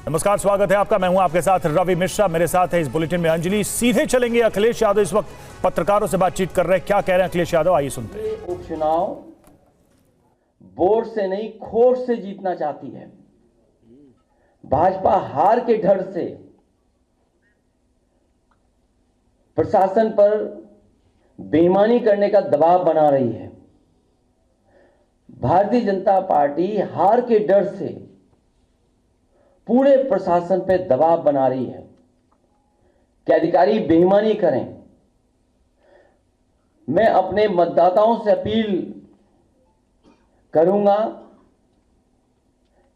नमस्कार, स्वागत है आपका। मैं हूं आपके साथ रवि मिश्रा। मेरे साथ है इस बुलेटिन में अंजलि। सीधे चलेंगे अखिलेश यादव इस वक्त पत्रकारों से बातचीत कर रहे हैं। क्या कह रहे हैं अखिलेश यादव, आइए सुनते हैं। उपचुनाव वोट से नहीं खोट से जीतना चाहती है। भाजपा हार के डर से प्रशासन पर बेईमानी करने का दबाव बना रही है। भारतीय जनता पार्टी हार के डर से पूरे प्रशासन पे दबाव बना रही है कि अधिकारी बेईमानी करें। मैं अपने मतदाताओं से अपील करूंगा,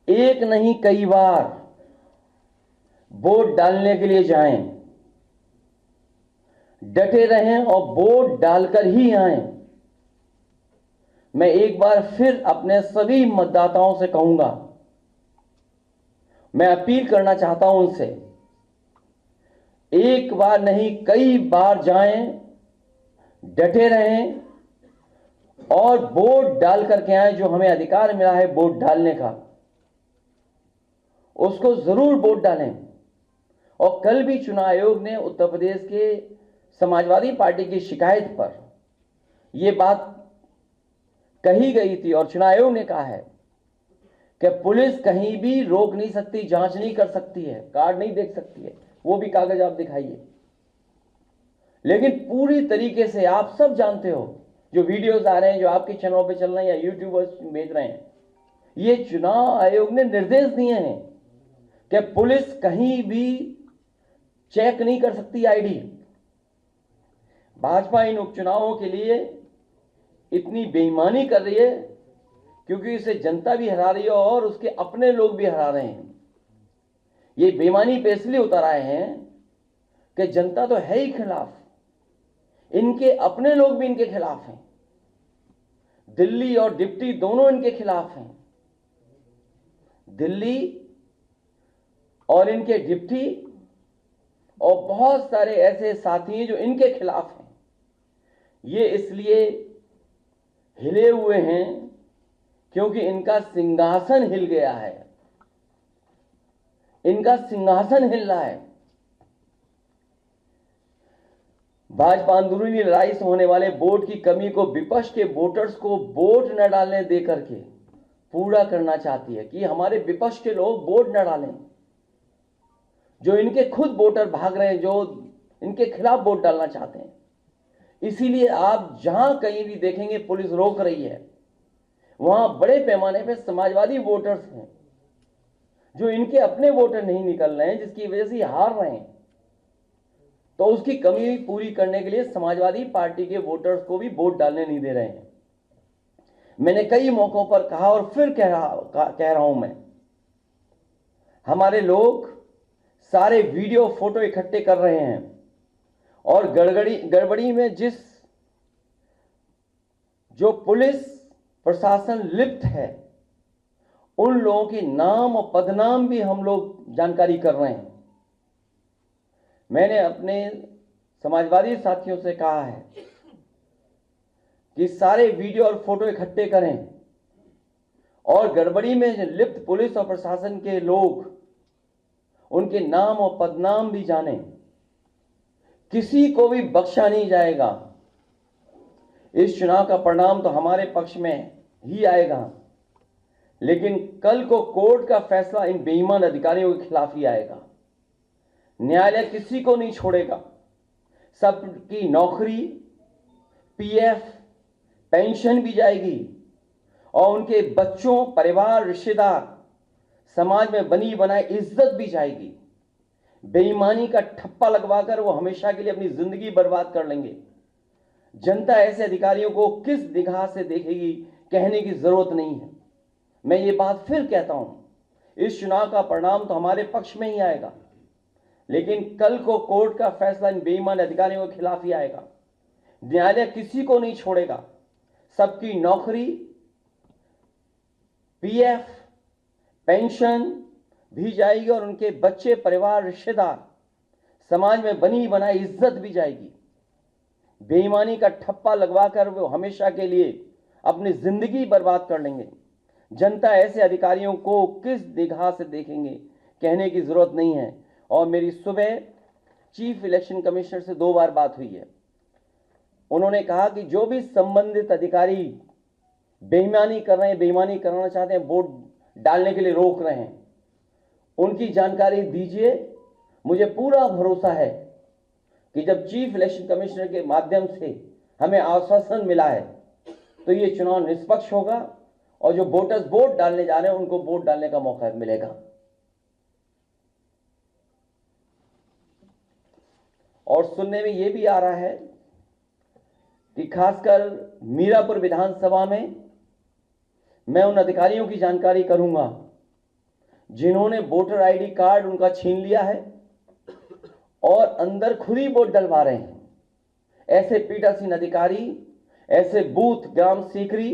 एक नहीं कई बार वोट डालने के लिए जाएं, डटे रहें और वोट डालकर ही आएं। मैं एक बार फिर अपने सभी मतदाताओं से कहूंगा, मैं अपील करना चाहता हूं उनसे, एक बार नहीं कई बार जाएं, डटे रहें और वोट डाल करके आए। जो हमें अधिकार मिला है वोट डालने का, उसको जरूर वोट डालें। और कल भी चुनाव आयोग ने उत्तर प्रदेश के समाजवादी पार्टी की शिकायत पर यह बात कही गई थी और चुनाव आयोग ने कहा है कि पुलिस कहीं भी रोक नहीं सकती, जांच नहीं कर सकती है, कार्ड नहीं देख सकती है, वो भी कागज आप दिखाइए। लेकिन पूरी तरीके से आप सब जानते हो, जो वीडियोस आ रहे हैं, जो आपके चैनलों पे चल रहे हैं या यूट्यूबर्स भेज रहे हैं, ये चुनाव आयोग ने निर्देश दिए हैं कि पुलिस कहीं भी चेक नहीं कर सकती आईडी। भाजपा इन उपचुनावों के लिए इतनी बेईमानी कर रही है क्योंकि इसे जनता भी हरा रही है और उसके अपने लोग भी हरा रहे हैं। ये बेईमानी पे इसलिए उतर आए हैं कि जनता तो है ही खिलाफ, इनके अपने लोग भी इनके खिलाफ हैं। दिल्ली और डिप्टी दोनों इनके खिलाफ हैं। दिल्ली और इनके डिप्टी और बहुत सारे ऐसे साथी हैं जो इनके खिलाफ हैं। ये इसलिए हिले हुए हैं क्योंकि इनका सिंहासन हिल गया है। इनका सिंहासन हिल रहा है। भाजपा अंदरूनी लड़ाई से होने वाले वोट की कमी को विपक्ष के वोटर्स को वोट न डालने दे करके पूरा करना चाहती है कि हमारे विपक्ष के लोग वोट न डालें। जो इनके खुद वोटर भाग रहे हैं, जो इनके खिलाफ वोट डालना चाहते हैं। इसीलिए आप जहां कहीं भी देखेंगे पुलिस रोक रही है, वहां बड़े पैमाने पर समाजवादी वोटर्स हैं जो इनके अपने वोटर नहीं निकल रहे हैं, जिसकी वजह से हार रहे हैं। तो उसकी कमी पूरी करने के लिए समाजवादी पार्टी के वोटर्स को भी वोट डालने नहीं दे रहे हैं। मैंने कई मौकों पर कहा और फिर कह रहा हूं मैं, हमारे लोग सारे वीडियो फोटो इकट्ठे कर रहे हैं और गड़बड़ी में जो पुलिस प्रशासन लिप्त है, उन लोगों के नाम और पदनाम भी हम लोग जानकारी कर रहे हैं। मैंने अपने समाजवादी साथियों से कहा है कि सारे वीडियो और फोटो इकट्ठे करें और गड़बड़ी में लिप्त पुलिस और प्रशासन के लोग, उनके नाम और पदनाम भी जानें। किसी को भी बख्शा नहीं जाएगा। इस चुनाव का परिणाम तो हमारे पक्ष में ही आएगा, लेकिन कल को कोर्ट का फैसला इन बेईमान अधिकारियों के खिलाफ ही आएगा। न्यायालय किसी को नहीं छोड़ेगा। सबकी नौकरी, पीएफ, पेंशन भी जाएगी और उनके बच्चों, परिवार, रिश्तेदार, समाज में बनी बनाई इज्जत भी जाएगी। बेईमानी का ठप्पा लगवाकर वो हमेशा के लिए अपनी जिंदगी बर्बाद कर लेंगे। जनता ऐसे अधिकारियों को किस निगाह से देखेगी, कहने की जरूरत नहीं है। मैं ये बात फिर कहता हूं, इस चुनाव का परिणाम तो हमारे पक्ष में ही आएगा, लेकिन कल को कोर्ट का फैसला इन बेईमान अधिकारियों के खिलाफ ही आएगा। न्यायालय किसी को नहीं छोड़ेगा। सबकी नौकरी, पीएफ, पेंशन भी जाएगी और उनके बच्चे, परिवार, रिश्तेदार, समाज में बनी बनाई इज्जत भी जाएगी। बेईमानी का ठप्पा लगवाकर वो हमेशा के लिए अपनी जिंदगी बर्बाद कर लेंगे। जनता ऐसे अधिकारियों को किस निगाह से देखेंगे, कहने की जरूरत नहीं है। और मेरी सुबह चीफ इलेक्शन कमिश्नर से 2 बार बात हुई है। उन्होंने कहा कि जो भी संबंधित अधिकारी बेईमानी कर रहे हैं, बेईमानी कराना चाहते हैं, वोट डालने के लिए रोक रहे हैं, उनकी जानकारी दीजिए। मुझे पूरा भरोसा है कि जब चीफ इलेक्शन कमिश्नर के माध्यम से हमें आश्वासन मिला है तो ये चुनाव निष्पक्ष होगा और जो वोटर्स वोट डालने जा रहे हैं उनको वोट डालने का मौका मिलेगा। और सुनने में यह भी आ रहा है कि खासकर मीरापुर विधानसभा में मैं उन अधिकारियों की जानकारी करूंगा जिन्होंने वोटर आईडी कार्ड उनका छीन लिया है और अंदर खुद ही वोट डलवा रहे हैं। ऐसे पीठासीन अधिकारी, ऐसे बूथ ग्राम सीकरी,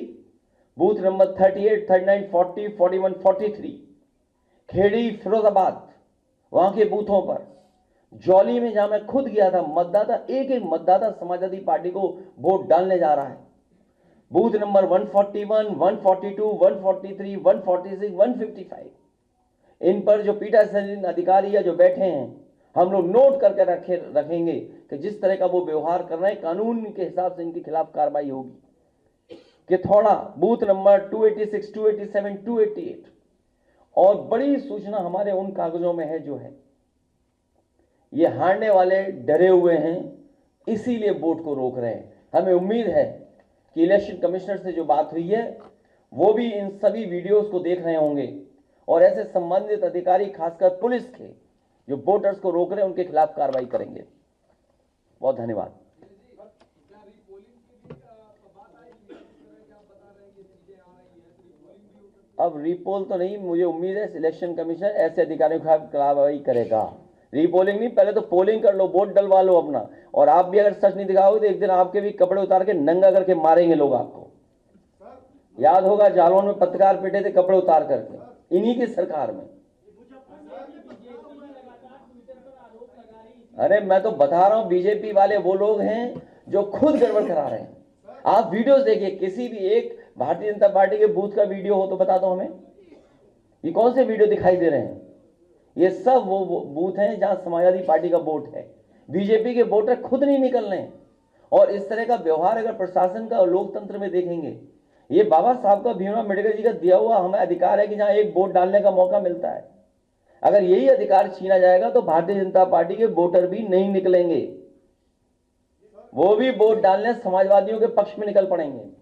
बूथ नंबर 38, 39, 40, 41, 43, खेड़ी, फिरोजाबाद, वहां के बूथों पर, जौली में जहां मैं खुद गया था, मतदाता एक एक मतदाता समाजवादी पार्टी को वोट डालने जा रहा है। बूथ नंबर 141, 142, 143, 146, 155, इन पर जो पीठासीन अधिकारी या जो बैठे हैं, हम लोग नोट करके रखेंगे कि जिस तरह का वो व्यवहार कर रहे हैं कानून के हिसाब से इनके खिलाफ कार्रवाई होगी। कि थोड़ा बूथ नंबर 286, 287, 288 और बड़ी सूचना हमारे उन कागजों में है जो है ये हारने वाले डरे हुए हैं, इसीलिए वोट को रोक रहे हैं। हमें उम्मीद है कि इलेक्शन कमिश्नर से जो बात हुई है वो भी इन सभी वीडियोस को देख रहे होंगे और ऐसे संबंधित अधिकारी खासकर पुलिस के जो वोटर्स को रोक रहे हैं उनके खिलाफ कार्रवाई करेंगे। बहुत धन्यवाद। अब रीपोल तो नहीं, मुझे उम्मीद है इलेक्शन कमीशन ऐसे अधिकारियों के खिलाफ कार्रवाई करेगा। रीपोलिंग नहीं, पहले तो पोलिंग कर लो, वोट डलवा लो अपना। और आप भी अगर सच नहीं दिखाओगे तो एक दिन आपके भी कपड़े उतार के नंगा करके मारेंगे लोग आपको। याद होगा जालौन में पत्रकार पिटे थे कपड़े उतार करके, इन्हीं की सरकार में। अरे मैं तो बता रहा हूं, बीजेपी वाले वो लोग हैं जो खुद गड़बड़ करा रहे हैं। आप वीडियोस देखिए, किसी भी एक भारतीय जनता पार्टी के बूथ का वीडियो हो तो बता दो हमें। ये कौन से वीडियो दिखाई दे रहे हैं? ये सब वो बूथ हैं जहां समाजवादी पार्टी का वोट है। बीजेपी के वोटर खुद नहीं निकल रहे हैं। और इस तरह का व्यवहार अगर प्रशासन का और लोकतंत्र में देखेंगे, ये बाबा साहब का, भीमराव अम्बेडकर जी का दिया हुआ हमें अधिकार है कि जहां एक वोट डालने का मौका मिलता है, अगर यही अधिकार छीना जाएगा तो भारतीय जनता पार्टी के वोटर भी नहीं निकलेंगे, वो भी वोट डालने समाजवादियों के पक्ष में निकल पड़ेंगे।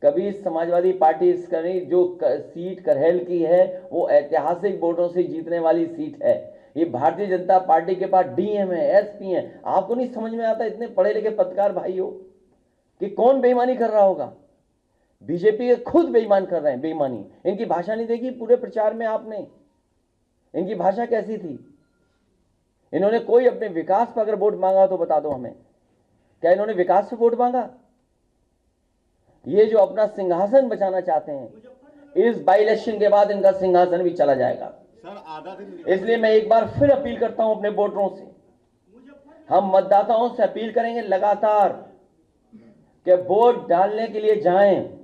कभी समाजवादी पार्टी इसकी जो सीट करहेल की है वो ऐतिहासिक वोटों से जीतने वाली सीट है। ये भारतीय जनता पार्टी के पास डीएम है, एसपी है। आपको नहीं समझ में आता, इतने पढ़े लिखे पत्रकार भाई हो, कि कौन बेईमानी कर रहा होगा? बीजेपी के खुद बेईमान कर रहे हैं। बेईमानी, इनकी भाषा नहीं देखी पूरे प्रचार में आपने? इनकी भाषा कैसी थी? इन्होंने कोई अपने विकास पर अगर वोट मांगा तो बता दो हमें, क्या इन्होंने विकास पे वोट मांगा? ये जो अपना सिंहासन बचाना चाहते हैं, इस बाई इलेक्शन के बाद इनका सिंहासन भी चला जाएगा। सर आधा दिन, इसलिए मैं एक बार फिर अपील करता हूं अपने वोटरों से, हम मतदाताओं से अपील करेंगे लगातार कि वोट डालने के लिए जाएं,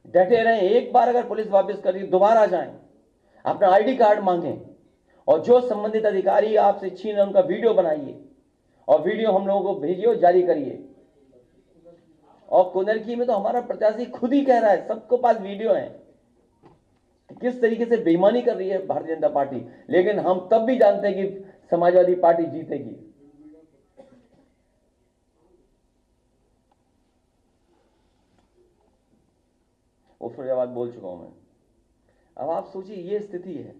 डटे रहें। एक बार अगर पुलिस वापस कर दी, दोबारा जाएं, अपना आईडी कार्ड मांगें और जो संबंधित अधिकारी आपसे छीन उनका वीडियो बनाइए और वीडियो हम लोगों को भेजिए और जारी करिए। और कुनरकी में तो हमारा प्रत्याशी खुद ही कह रहा है, सबके पास वीडियो है कि किस तरीके से बेईमानी कर रही है भारतीय जनता पार्टी। लेकिन हम तब भी जानते हैं कि समाजवादी पार्टी जीतेगी। वो फिरोजाबाद बोल चुका हूं मैं। अब आप सोचिए, ये स्थिति है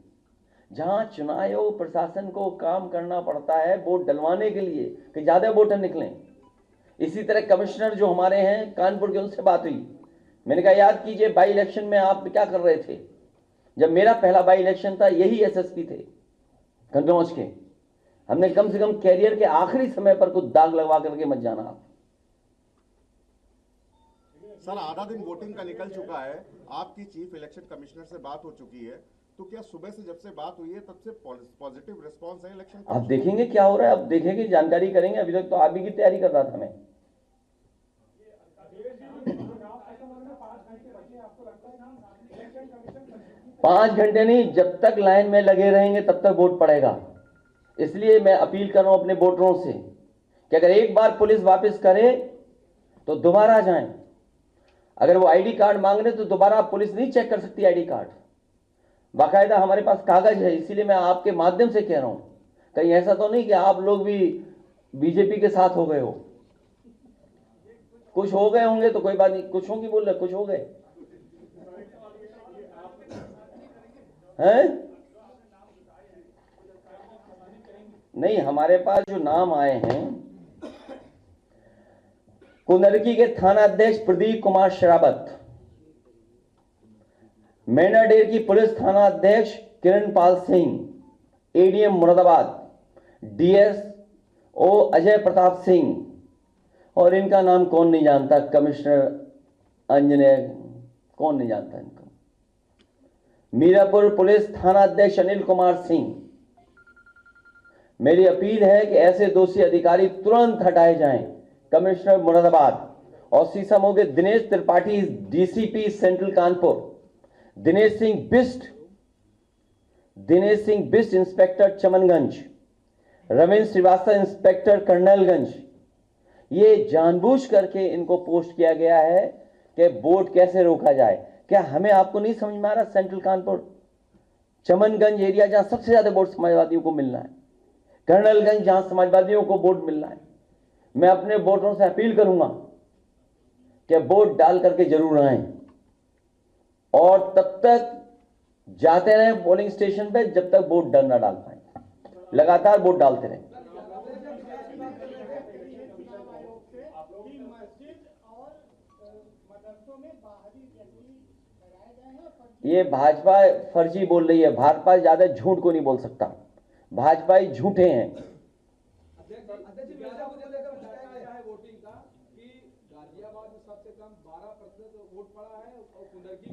जहां चुनाव आयोग प्रशासन को काम करना पड़ता है वोट डलवाने के लिए कि ज्यादा वोटर निकलें। इसी तरह कमिश्नर जो हमारे हैं कानपुर के, उनसे बात हुई, मैंने कहा याद कीजिए बाई इलेक्शन में आप क्या कर रहे थे? जब मेरा पहला बाई इलेक्शन था, यही एसएसपी थे कन्नौज के। हमने कम से कम कैरियर के आखिरी समय पर कुछ दाग लगवा करके मत जाना आप। सर आधा दिन वोटिंग का निकल चुका है, आपकी चीफ इलेक्शन कमिश्नर से बात हो चुकी है, तो क्या सुबह से जब से बात हुई है तब से पॉजिटिव रिस्पांस है इलेक्शन? आप देखेंगे क्या हो रहा है, अब देखेंगे, जानकारी करेंगे। अभी तक तो आप ही की तैयारी कर रहा था मैं। 5 घंटे नहीं, जब तक लाइन में लगे रहेंगे तब तक वोट पड़ेगा। इसलिए मैं अपील कर रहा हूं अपने वोटरों से कि अगर एक बार पुलिस वापस करे तो दोबारा जाएं। अगर वो आईडी कार्ड मांग रहे तो दोबारा पुलिस नहीं चेक कर सकती आईडी कार्ड। बाकायदा हमारे पास कागज है। इसीलिए मैं आपके माध्यम से कह रहा हूं, कहीं ऐसा तो नहीं कि आप लोग भी बीजेपी के साथ हो गए हो। कुछ हो गए होंगे तो कोई बात नहीं, कुछ होंगी बोल रहे, कुछ हो गए हैं? नहीं, हमारे पास जो नाम आए हैं, कुंदरकी के थाना अध्यक्ष प्रदीप कुमार शरावत, मैनाडेर की पुलिस थाना अध्यक्ष किरणपाल सिंह, एडीएम मुरादाबाद डीएसओ अजय प्रताप सिंह, और इनका नाम कौन नहीं जानता, कमिश्नर अंजनेय, कौन नहीं जानता इनको, मीरापुर पुलिस थाना अध्यक्ष अनिल कुमार सिंह। मेरी अपील है कि ऐसे दोषी अधिकारी तुरंत हटाए जाएं। कमिश्नर मुरादाबाद और सीसामऊ के Dinesh Tripathi DCP central Kanpur, Dinesh Singh Bisht inspector Chamanganj, Ravindra Srivastava inspector Colonelganj. ये जानबूझ करके इनको पोस्ट किया गया है कि वोट कैसे रोका जाए। क्या हमें आपको नहीं समझ में आ रहा? सेंट्रल कानपुर, चमनगंज एरिया जहां सबसे ज्यादा वोट समाजवादियों को मिलना है, कर्नलगंज जहां समाजवादियों को वोट मिलना है, मैं अपने वोटरों से अपील करूंगा कि वोट डाल करके जरूर आए और तब तक जाते रहे पोलिंग स्टेशन पे जब तक वोट डर ना डाल पाए। लगातार वोट डालते रहे। ये भाजपा फर्जी बोल रही है। भाजपा ज्यादा झूठ को नहीं बोल सकता, भाजपा ही झूठे हैं।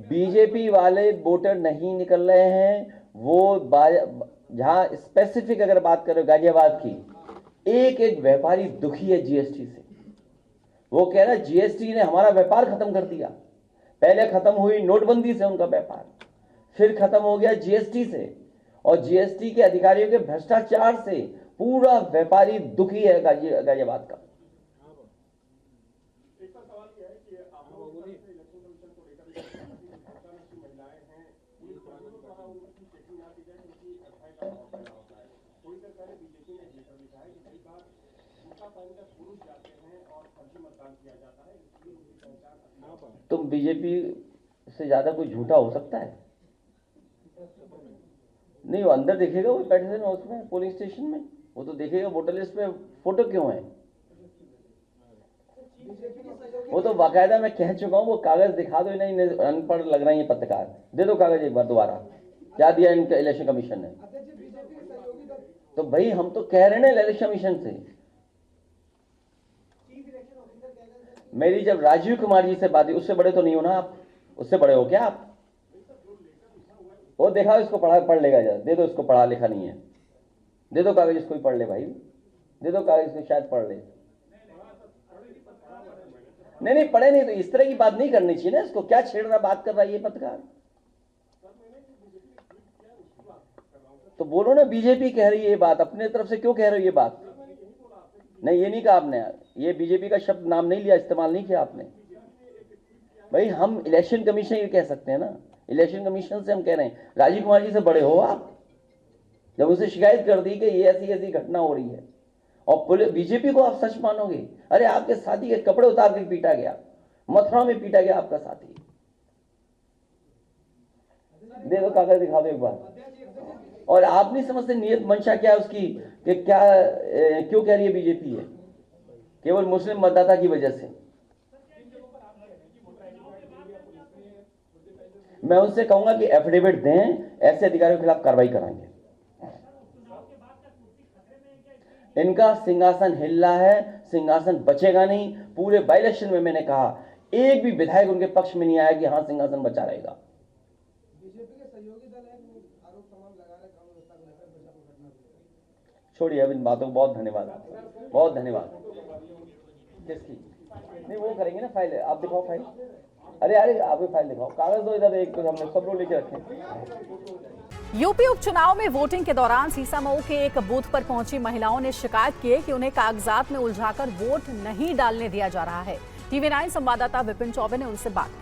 बीजेपी वाले वोटर नहीं निकल रहे हैं। वो जहां स्पेसिफिक अगर बात करें गाजियाबाद की, एक एक व्यापारी दुखी है जीएसटी से। वो कह रहा है जीएसटी ने हमारा व्यापार खत्म कर दिया। पहले खत्म हुई नोटबंदी से उनका व्यापार, फिर खत्म हो गया जीएसटी से, और जीएसटी के अधिकारियों के भ्रष्टाचार से पूरा व्यापारी दुखी है गाजियाबाद का। तुम बीजेपी से ज्यादा कोई झूठा हो सकता है? नहीं, वो अंदर देखेगा, वो बैठे थे ना उसमें पोलिंग स्टेशन में, वो तो देखेगा वोटर लिस्ट में फोटो क्यों है। वो तो बाकायदा मैं कह चुका हूं, वो कागज दिखा दो। नहीं अनपढ़ लग रहा है ये पत्रकार, दे दो कागज एक बार दोबारा, क्या दिया इनका इलेक्शन कमीशन ने। तो भाई हम तो कह रहे हैं ना इलेक्शन कमीशन से। मेरी जब राजीव कुमार जी से बात हुई, उससे बड़े तो नहीं हो ना आप? उससे बड़े हो क्या आप? वो देखा, इसको पढ़ लेगा जरा, दे दो इसको, पढ़ा लिखा नहीं है, दे दो कागज इसको ही पढ़ ले भाई, दे दो कागज इसको, शायद पढ़ ले। नहीं पढ़े नहीं तो इस तरह की बात नहीं करनी चाहिए ना। इसको क्या छेड़ रहा, बात कर रहा है ये पत्रकार। तो बोलो ना, बीजेपी कह रही है ये बात, अपने तरफ से क्यों कह रहे हो ये बात? नहीं, ये नहीं कहा आपने, ये बीजेपी का शब्द नाम नहीं लिया, इस्तेमाल नहीं किया आपने। भाई हम इलेक्शन कमीशन ये कह सकते हैं ना, इलेक्शन कमीशन से हम कह रहे हैं। राजीव कुमार जी से बड़े हो आप? जब उसे शिकायत कर दी कि ये ऐसी घटना हो रही है और बीजेपी को आप सच मानोगे? अरे आपके साथी के कपड़े उतार के पीटा गया, मथुरा में पीटा गया आपका साथी। दे दो कागज, दिखा दो एक बार। और आप नहीं समझते नियत मंशा क्या है उसकी, कि क्या क्यों कह रही है बीजेपी है? केवल मुस्लिम मतदाता की वजह से। मैं उनसे कहूंगा कि एफिडेविट दें, ऐसे अधिकारियों के खिलाफ कार्रवाई कराएंगे। इनका सिंहासन हिल रहा है, सिंहासन बचेगा नहीं। पूरे बाई इलेक्शन में मैंने कहा, एक भी विधायक उनके पक्ष में नहीं आया कि हाँ सिंहासन बचा रहेगा। छोड़िए अब इन बातों को, बहुत धन्यवाद, बहुत धन्यवाद। किसकी? नहीं वो करेंगे ना फाइल, आप दिखाओ फाइल। अरे अरे आप भी फाइल दिखाओ, कागज दो इधर, एक तो हमने सब लोग लेके रखे। यूपी उपचुनाव में वोटिंग के दौरान सीसामऊ के एक बूथ पर पहुंची महिलाओं ने शिकायत की है कि उन्हें कागजात में उलझाकर वोट नहीं डालने दिया जा रहा है। टीवी 9 संवाददाता विपिन चौबे ने उनसे बात की।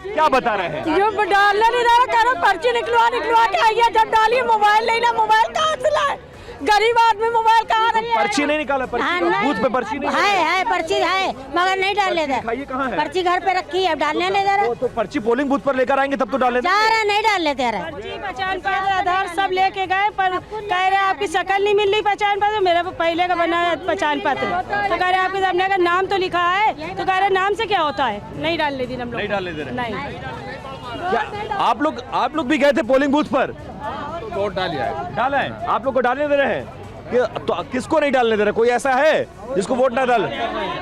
क्या बता रहे हैं? जो डालने नहीं दे रहा, पर्ची निकलवा के आइए, जब डालिए मोबाइल लेना, मोबाइल कहाँ से लाए? गरीब आदमी मोबाइल कहाँ रही है? पर्ची नहीं निकाला, बूथ पे पर्ची नहीं है पर्ची है मगर नहीं डालने दे। कहाँ है? पर्ची घर पे रखी है, अब डालने नहीं दे रहा। तो पर्ची पोलिंग बूथ पर लेकर आएंगे तब तो डालने जा रहा, नहीं डालने दे रहा। पर्ची, पहचान पत्र, आधार सब लेके गए, पर कह रहे आपकी शक्ल नहीं मिल रही पहचान पत्र। मेरा पहले का बना है पहचान पत्र, तो कह रहे आपके सामने का नाम तो लिखा है, तो कह रहे नाम से क्या होता है? नहीं डालने दी हम लोग, नहीं डालने दे रहे। नहीं। आप लोग भी गए थे पोलिंग बूथ पर? वोट डाला है। आप लोग को डालने दे रहे हैं? तो किसको नहीं डालने दे रहे? कोई ऐसा है जिसको वोट ना डाले?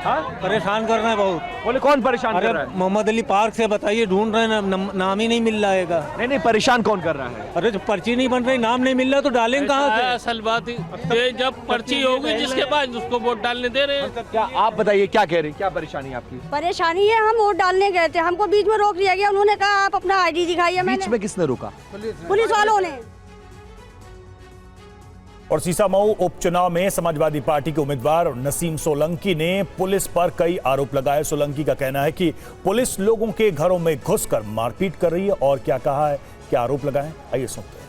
हाँ, परेशान कर रहे हैं बहुत। बोले कौन परेशान कर रहा है? मोहम्मद अली पार्क से बताइए, ढूंढ रहे हैं, नाम ही नहीं मिल रहा है। नहीं, परेशान कौन कर रहा है? अरे जो पर्ची नहीं बन रही, नाम नहीं मिल रहा, तो डालेंगे कहाँ से? असल बात ये जब पर्ची होगी जिसके बाद उसको वोट डालने दे रहे हैं। क्या आप बताइए, क्या कह रहे हैं, क्या परेशानी है आपकी? परेशानी है, हम वोट डालने गए थे, हमको बीच में रोक लिया गया। उन्होंने कहा आप अपना ID दिखाइए। बीच में किसने रोका? पुलिस वालों ने। और सीसामऊ उपचुनाव में समाजवादी पार्टी के उम्मीदवार नसीम सोलंकी ने पुलिस पर कई आरोप लगाए। सोलंकी का कहना है कि पुलिस लोगों के घरों में घुसकर मारपीट कर रही है। और क्या कहा है, क्या आरोप लगाए, आइए सुनते हैं।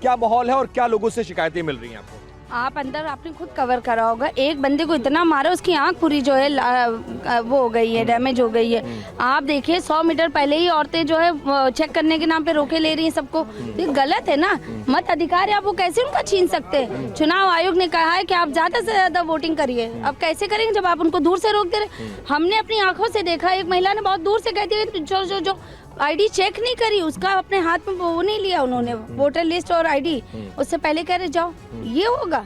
क्या माहौल है और क्या लोगों से शिकायतें मिल रही हैं आपको? आप अंदर आपने खुद कवर करा होगा, एक बंदे को इतना मारा उसकी आंख पूरी जो है वो हो गई है, डैमेज हो गई है। आप देखिए 100 मीटर पहले ही औरतें जो है चेक करने के नाम पे रोके ले रही हैं सबको। ये गलत है ना, मत अधिकार है, आप वो कैसे उनका छीन सकते हैं? चुनाव आयोग ने कहा है कि आप ज्यादा से ज्यादा वोटिंग करिए। अब कैसे करेंगे जब आप उनको दूर से रोक दे रहे? हमने अपनी आंखों से देखा, एक महिला ने बहुत दूर से कहती है जो ID चेक नहीं करी, उसका अपने हाथ में वो नहीं लिया उन्होंने, वोटर लिस्ट और ID, उससे पहले कह रहे जाओ, ये होगा।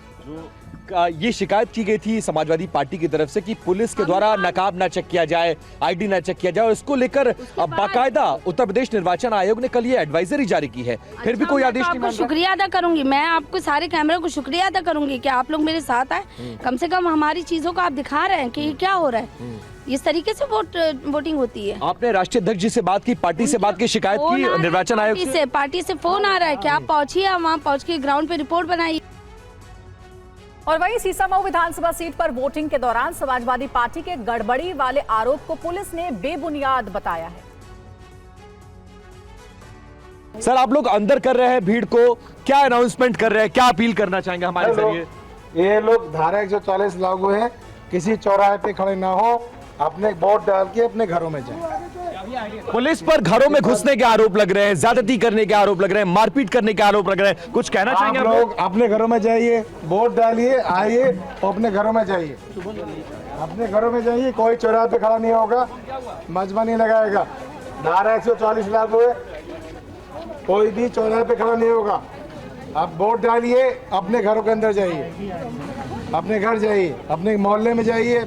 ये शिकायत की गई थी समाजवादी पार्टी की तरफ से कि पुलिस के द्वारा नकाब ना चेक किया जाए, ID ना चेक किया जाए, और इसको लेकर बाकायदा उत्तर प्रदेश निर्वाचन आयोग ने कल ये एडवाइजरी जारी की है। फिर भी कोई आदेश नहीं मान रहा। शुक्रिया अदा करूंगी मैं, आपको सारे कैमरे को शुक्रिया अदा करूंगी कि आप लोग मेरे साथ आए, कम से कम हमारी चीजों को आप दिखा रहे हैं कि क्या हो रहा है। इस तरीके से वोटिंग होती है। आपने राष्ट्रीय अध्यक्ष जी से बात की, पार्टी से बात की, शिकायत की निर्वाचन आयोग से? पार्टी से फोन आ रहा है कि आप पहुंचिए, वहाँ पहुंच के ग्राउंड पे रिपोर्ट बनाइए। और वहीं सीसामऊ विधानसभा सीट पर वोटिंग के दौरान समाजवादी पार्टी के गड़बड़ी वाले आरोप को पुलिस ने बेबुनियाद बताया है। सर, आप लोग अंदर कर रहे हैं भीड़ को, क्या अनाउंसमेंट कर रहे हैं, क्या अपील करना चाहेंगे हमारे जरिए? ये लोग धारा 144 लागू है, किसी चौराहे पे खड़े ना हो, अपने वोट डाल के अपने घरों में जाए। पुलिस पर घरों में घुसने के आरोप लग रहे हैं, ज्यादती करने के आरोप लग रहे हैं, मारपीट करने के आरोप लग रहे हैं, कुछ कहना चाहेंगे आप लोग? अपने घरों में जाइए, वोट डालिए, आइए और अपने घरों में जाइए, अपने घरों में जाइए। कोई चौराहे पे खड़ा नहीं होगा, मजमा नहीं लगाएगा। धारा 144 लागू है, कोई भी चौराहे पे खड़ा नहीं होगा। आप वोट डालिए, अपने घरों के अंदर जाइए, अपने घर जाइए, अपने मोहल्ले में जाइए,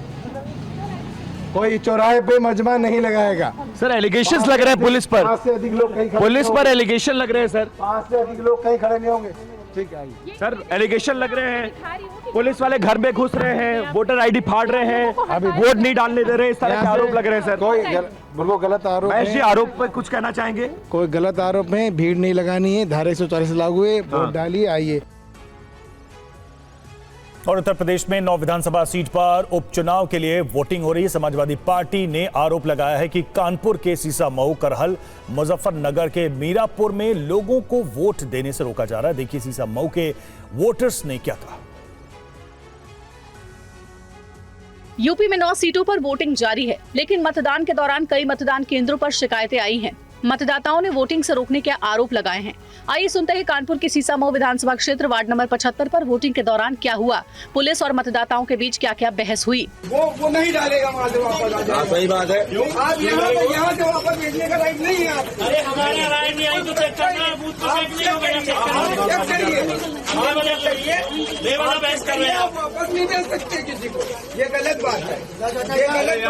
कोई चौराहे पे मजमा नहीं लगाएगा। सर, एलिगेशंस लग रहे हैं पुलिस पर, 5 से अधिक लोग कहीं पुलिस पर एलिगेशन लग रहे हैं सर। 5 से अधिक लोग कहीं खड़े नहीं होंगे। ठीक है सर, एलिगेशन लग रहे हैं, पुलिस वाले घर में घुस रहे हैं, वोटर ID फाड़ रहे हैं, अभी वोट नहीं डालने दे रहे, इस तरह के आरोप लग रहे हैं सर। कोई बिल्कुल गलत आरोप है। ऐसे आरोप पर कुछ कहना चाहेंगे? कोई गलत आरोप है, भीड़ नहीं लगानी है, धारा 144 लागू है, वोट डालिए, आइए। और उत्तर प्रदेश में 9 विधानसभा सीट पर उपचुनाव के लिए वोटिंग हो रही है। समाजवादी पार्टी ने आरोप लगाया है कि कानपुर के सीसामऊ, करहल, मुजफ्फरनगर के मीरापुर में लोगों को वोट देने से रोका जा रहा है। देखिए सीसामऊ के वोटर्स ने क्या कहा। यूपी में 9 सीटों पर वोटिंग जारी है, लेकिन मतदान के दौरान कई मतदान केंद्रों पर शिकायतें आई हैं। मतदाताओं ने वोटिंग से रोकने के आरोप लगाए हैं। आइए सुनते हैं कानपुर के सीसामऊ विधानसभा क्षेत्र वार्ड नंबर 75 पर वोटिंग के दौरान क्या हुआ, पुलिस और मतदाताओं के बीच क्या क्या बहस हुई। वो नहीं डालेगा, वहाँ से वापस। सही बात है, आप यहाँ से वापस भेजने का राइट नहीं है। अरे हमारे राइट नहीं आई तो चेक करना, बूथ को चेक नहीं होगा, चेक करिए, बेवजह बहस कर रहे हैं। आप वापस नहीं भेज सकते किसी को, ये गलत बात है, ये गलत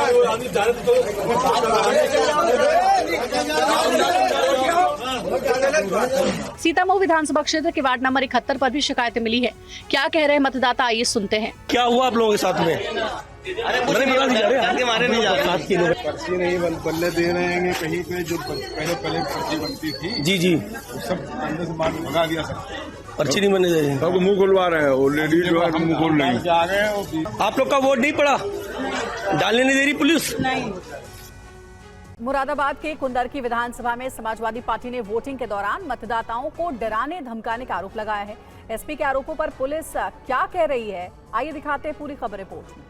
बात है। सीतामऊ विधानसभा क्षेत्र के वार्ड नंबर 71 पर भी शिकायतें मिली है। क्या कह रहे हैं मतदाता, आइए सुनते हैं। क्या हुआ आप लोगों के साथ में? पर्ची नहीं बल्ले दे रहे हैं कहीं पे, जो पहले पर्ची बनती थी जी जी, सब अंदर से मार भगा दिया सर। पर्ची नहीं बनने दे रहे हैं। अब मुंह खुलवा रहे हैं वो लेडीज जो है, मुंह खोल रही जा रहे हैं। आप लोग का वोट नहीं पड़ा, डालने नहीं दे रही पुलिस। मुरादाबाद के कुंदरकी विधानसभा में समाजवादी पार्टी ने वोटिंग के दौरान मतदाताओं को डराने धमकाने का आरोप लगाया है। एसपी के आरोपों पर पुलिस क्या कह रही है, आइए दिखाते हैं पूरी खबर रिपोर्ट में।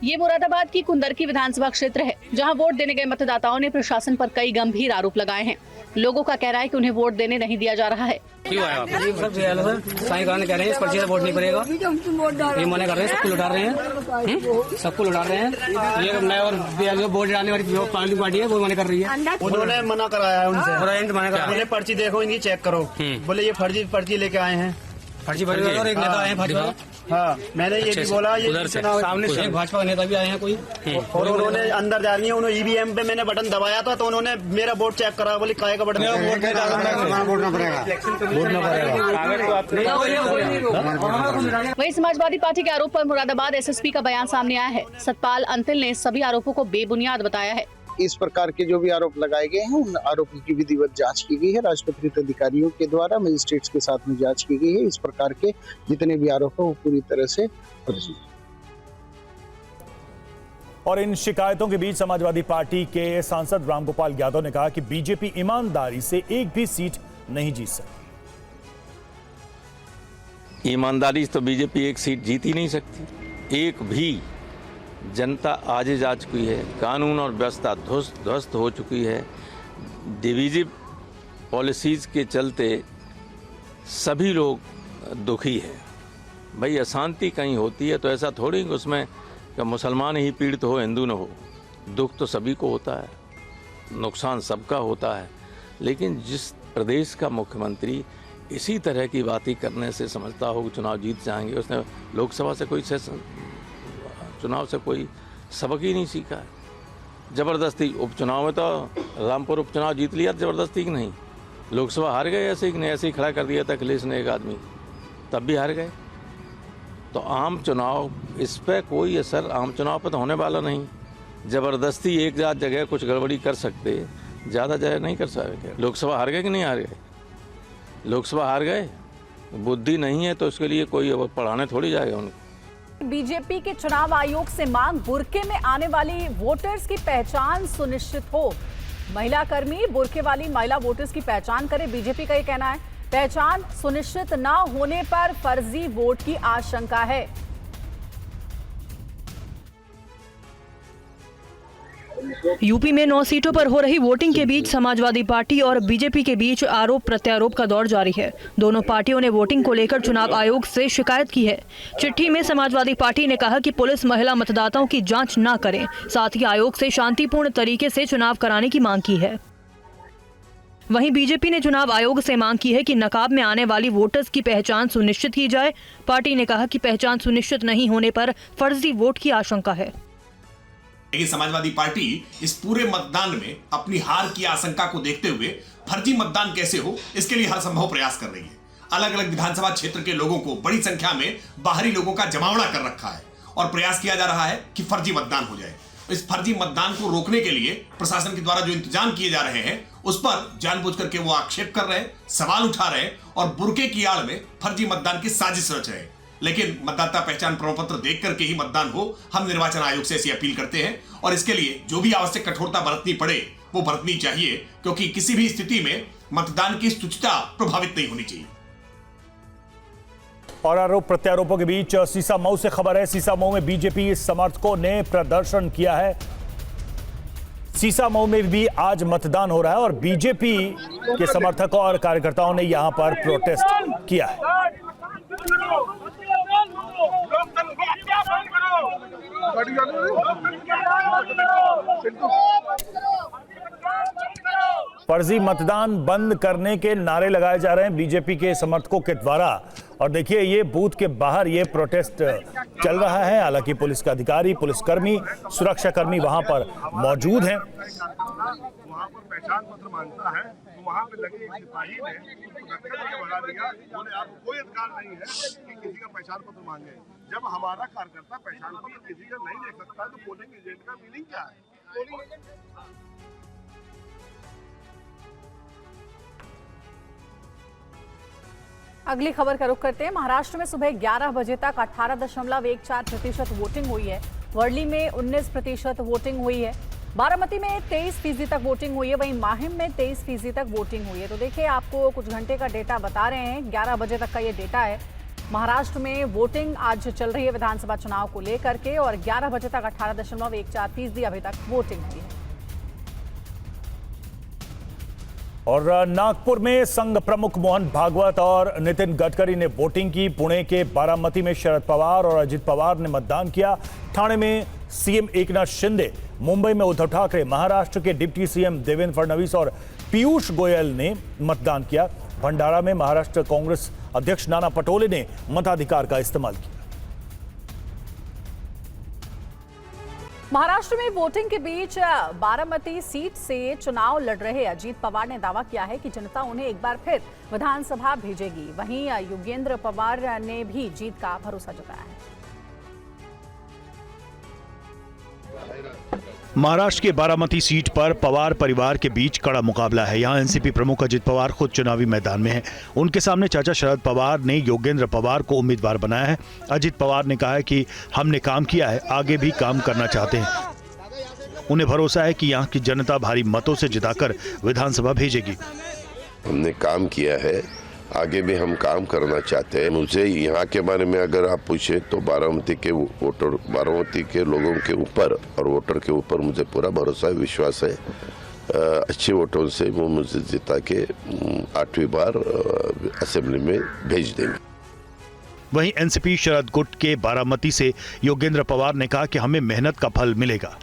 ये मुरादाबाद की कुंदरकी विधानसभा क्षेत्र है, जहां वोट देने गए मतदाताओं ने प्रशासन पर कई गंभीर आरोप लगाए हैं। लोगों का कहना है कि उन्हें वोट देने नहीं दिया जा रहा है। क्यों आया आप? साईं गाने कह रहे हैं इस पर्ची से वोट नहीं पड़ेगा, ये मना कर रहे हैं, सबको लुटा रहे हैं, सबको लुटा रहे हैं। ये मैं और वोट डालने वाली जो पार्टी है वो मना कर रही है। उन्होंने मना कराया है उनसे, मना कर बोले पर्ची देखो इनकी चेक करो, बोले ये फर्जी पर्ची लेके आए हैं। फर्जी और एक नेता आए हैं भाजपा। हाँ, मैंने ये भी बोला, ये उधर से सामने से भाजपा का नेता भी आए हैं कोई, और उन्होंने अंदर जा रही है, उन्होंने ईवीएम पे मैंने बटन दबाया था तो उन्होंने मेरा वोट चेक करा, बोले काहे का बटन, वोटना पड़ेगा। वहीं समाजवादी पार्टी के आरोप पर मुरादाबाद एसएसपी का बयान सामने आया है। सतपाल अंतिल ने सभी आरोपों को बेबुनियाद बताया है। इस प्रकार के जो भी आरोप लगाए गए हैं उन आरोपों की विधिवत जांच की गई है, राजपत्रित अधिकारियों के द्वारा मजिस्ट्रेट्स के साथ में जांच की गई है। इस प्रकार के जितने भी आरोप हैं वो पूरी तरह से फर्जी है। और इन शिकायतों के बीच समाजवादी पार्टी के सांसद रामगोपाल यादव ने कहा कि बीजेपी ईमानदारी से एक भी सीट नहीं जीत सकती। ईमानदारी से तो बीजेपी एक सीट जीत ही नहीं सकती, एक भी। जनता आजिज आ चुकी है, कानून और व्यवस्था ध्वस्त हो चुकी है। डिवीजिव पॉलिसीज़ के चलते सभी लोग दुखी हैं। भाई अशांति कहीं होती है तो ऐसा थोड़ी कि उसमें कि मुसलमान ही पीड़ित हो, हिंदू न हो। दुख तो सभी को होता है, नुकसान सबका होता है। लेकिन जिस प्रदेश का मुख्यमंत्री इसी तरह की बातें करने से समझता हो कि चुनाव जीत जाएंगे, उसने लोकसभा से कोई सेशन चुनाव से कोई सबक ही नहीं सीखा है। जबरदस्ती उपचुनाव में तो रामपुर उपचुनाव जीत लिया जबरदस्ती की नहीं, लोकसभा हार गए ऐसे ही नहीं, ऐसे ही खड़ा कर दिया था अखिलेश ने एक आदमी, तब भी हार गए। तो आम चुनाव, इस पर कोई असर आम चुनाव पर तो होने वाला नहीं। जबरदस्ती एक जगह कुछ गड़बड़ी कर सकते, ज़्यादा जगह नहीं कर सकते। लोकसभा हार गए कि नहीं हार गए? लोकसभा हार गए, बुद्धि नहीं है तो उसके लिए कोई पढ़ाने थोड़ी जाएगा उनको। बीजेपी के चुनाव आयोग से मांग, बुर्के में आने वाली वोटर्स की पहचान सुनिश्चित हो। महिला कर्मी बुर्के वाली महिला वोटर्स की पहचान करे, बीजेपी का ये कहना है। पहचान सुनिश्चित न होने पर फर्जी वोट की आशंका है। यूपी में 9 सीटों पर हो रही वोटिंग के बीच समाजवादी पार्टी और बीजेपी के बीच आरोप प्रत्यारोप का दौर जारी है। दोनों पार्टियों ने वोटिंग को लेकर चुनाव आयोग से शिकायत की है। चिट्ठी में समाजवादी पार्टी ने कहा कि पुलिस महिला मतदाताओं की जांच न करे, साथ ही आयोग से शांतिपूर्ण तरीके से चुनाव कराने की मांग की है। वहीं बीजेपी ने चुनाव आयोग से मांग की है कि नकाब में आने वाली वोटर्स की पहचान सुनिश्चित की जाए। पार्टी ने कहा कि पहचान सुनिश्चित नहीं होने पर फर्जी वोट की आशंका है। लेकिन समाजवादी पार्टी इस पूरे मतदान में अपनी हार की आशंका को देखते हुए फर्जी मतदान कैसे हो, इसके लिए हर संभव प्रयास कर रही है। अलग अलग विधानसभा क्षेत्र के लोगों को बड़ी संख्या में बाहरी लोगों का जमावड़ा कर रखा है और प्रयास किया जा रहा है कि फर्जी मतदान हो जाए। इस फर्जी मतदान को रोकने के लिए प्रशासन के द्वारा जो इंतजाम किए जा रहे हैं उस पर जानबूझ करके वो आक्षेप कर रहे हैं, सवाल उठा रहे हैं और बुर्के की आड़ में फर्जी मतदान की साजिश रच रहे हैं। लेकिन मतदाता पहचान प्रमाण पत्र देख करके ही मतदान हो, हम निर्वाचन आयोग से ऐसी अपील करते हैं और इसके लिए जो भी आवश्यक कठोरता बरतनी पड़े वो बरतनी चाहिए, क्योंकि किसी भी स्थिति में मतदान की शुचिता प्रभावित नहीं होनी चाहिए। और आरोप प्रत्यारोपों के बीच सीसामऊ से खबर है। सीसामऊ में बीजेपी समर्थकों ने प्रदर्शन किया है। सीसामऊ में भी आज मतदान हो रहा है और बीजेपी के समर्थकों और कार्यकर्ताओं ने यहां पर प्रोटेस्ट किया है। फर्जी मतदान बंद करने के नारे लगाए जा रहे हैं बीजेपी के समर्थकों के द्वारा। और देखिए ये बूथ के बाहर ये प्रोटेस्ट चल रहा है। हालांकि पुलिस के अधिकारी, पुलिसकर्मी, सुरक्षाकर्मी वहां पर मौजूद हैं। वहां पर पहचान पत्र मांगता है तो वहां पे लगे एक सिपाही ने उसको धक्का देके भगा दिया। बोले आपको कोई अधिकार नहीं है कि किसी का पहचान पत्र मांगे। जब हमारा कार्यकर्ता पहचान पत्र किसी का नहीं दे सकता तो पोलिंग एजेंट का मीनिंग क्या है? अगली खबर का रुख करते हैं। महाराष्ट्र में सुबह 11 बजे तक 18.14% वोटिंग हुई है। वर्ली में 19% वोटिंग हुई है। बारामती में 23% तक वोटिंग हुई है। वहीं माहिम में 23% तक वोटिंग हुई है। तो देखिए, आपको कुछ घंटे का डेटा बता रहे हैं। 11 बजे तक का ये डेटा है। महाराष्ट्र में वोटिंग आज चल रही है विधानसभा चुनाव को लेकर के, और 11 बजे तक 18.14% अभी तक वोटिंग हुई है। और नागपुर में संघ प्रमुख मोहन भागवत और नितिन गडकरी ने वोटिंग की। पुणे के बारामती में शरद पवार और अजित पवार ने मतदान किया। ठाणे में सीएम एकनाथ शिंदे, मुंबई में उद्धव ठाकरे, महाराष्ट्र के डिप्टी सीएम देवेंद्र फडणवीस और पीयूष गोयल ने मतदान किया। भंडारा में महाराष्ट्र कांग्रेस अध्यक्ष नाना पटोले ने मताधिकार का इस्तेमाल किया। महाराष्ट्र में वोटिंग के बीच बारामती सीट से चुनाव लड़ रहे अजीत पवार ने दावा किया है कि जनता उन्हें एक बार फिर विधानसभा भेजेगी। वहीं योगेंद्र पवार ने भी जीत का भरोसा जताया है। महाराष्ट्र के बारामती सीट पर पवार परिवार के बीच कड़ा मुकाबला है। यहां एनसीपी प्रमुख अजित पवार खुद चुनावी मैदान में हैं। उनके सामने चाचा शरद पवार ने योगेंद्र पवार को उम्मीदवार बनाया है। अजित पवार ने कहा है कि हमने काम किया है, आगे भी काम करना चाहते हैं। उन्हें भरोसा है कि यहां की जनता भारी मतों से जिताकर विधानसभा भेजेगी। हमने काम किया है, आगे भी हम काम करना चाहते हैं। मुझे यहाँ के बारे में अगर आप पूछे तो बारामती के लोगों के ऊपर और वोटर के ऊपर मुझे पूरा भरोसा है, विश्वास है। अच्छे वोटों से वो मुझे जिता के 8वीं बार असेंबली में भेज देंगे। वहीं एनसीपी शरद गुट के बारामती से योगेंद्र पवार ने कहा कि हमें मेहनत का फल मिलेगा।